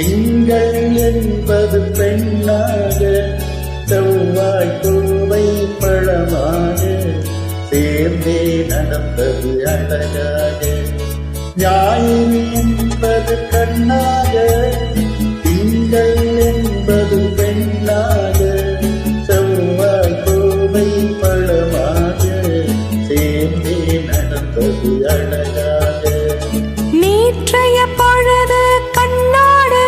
திங்கள் என்பது பெண்ணாக, செவ்வாய் கோவை பழமாக, சேர்ந்தே நடப்பது அழகாக. ஞாயிறு என்பது கண்ணாக, திங்கள் என்பது பெண்ணாக, செவ்வாய் கோவை பழமாக, சேர்ந்தே நடப்பது அழகாக. நேற்றைய பொழுது கண்ணாடு,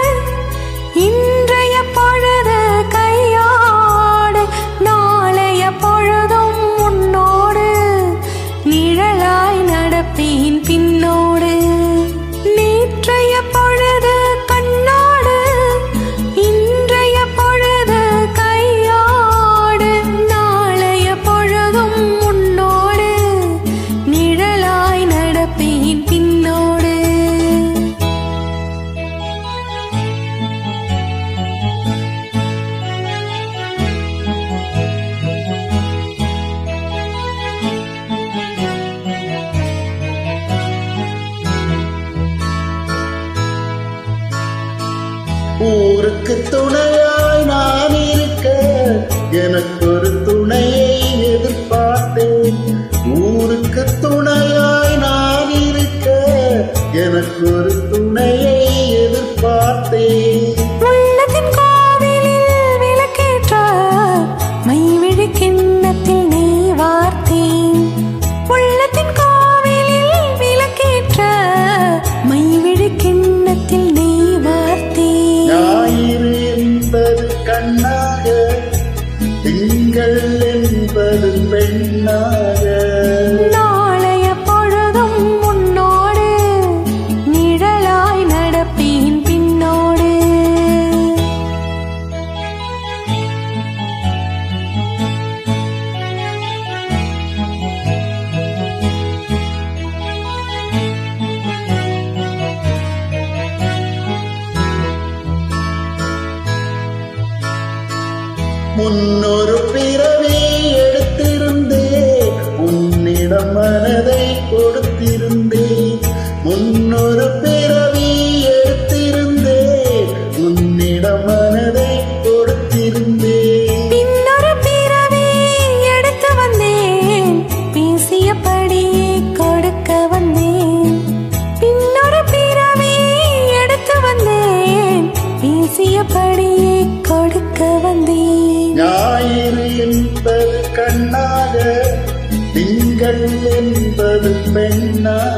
இன்றைய பொழுது கையாடு, நாளைய பொழுதும் முன்னோடு, நிழலாய் நடப்பேன் பின்னோடு. நேற்றைய பொழுது கண்ணாடு, இன்றைய பொழுது கையாடு, நாளைய பொழுதும் முன்னோடு, நிழலாய் நடப்பேன் பின்னோடு. ஊருக்கு துணையாய் நான் இருக்க, எனக்கு ஒரு துணையை எதிர்பார்த்தேன். ஊருக்கு துணையாய் நான் இருக்க, எனக்கு ஒரு துணையை எதிர்பார்த்தேன். உள்ளத்தின் கோவிலில் விளக்கேற்ற மைவிழி கிண்ணத்தில் நெய் வார்த்தேன். உள்ளத்தின் கோவிலில் விளக்கேற்ற மைவிழி கிண்ணத்தில் நெய் வார்த்தேன். ஞாயிறு என்பது கண்ணாக, திங்கள் என்பது பெண்ணாக, நாளைய பொழுதும் முன்னோடு, நிழலாய் நடப்பேன் பின்னோடு. முன்னொரு பிறவி எடுத்திருந்தேன், உன்னிடம் மனதை கொடுத்திருந்தேன். முன்னொரு பிறவி எடுத்திருந்தேன், உன்னிடம் மனதை கொடுத்திருந்தேன். பின்னொரு பிறவி எடுத்து வந்தேன், பேசியபடியே கொடுக்க வந்தேன். பின்னொரு பிறவி எடுத்து வந்தேன், பேசியபடியே கொடுக்க வந்தேன். ஞாயிறு என்பது கண்ணாக, திங்கள் என்பது பெண்ணாக,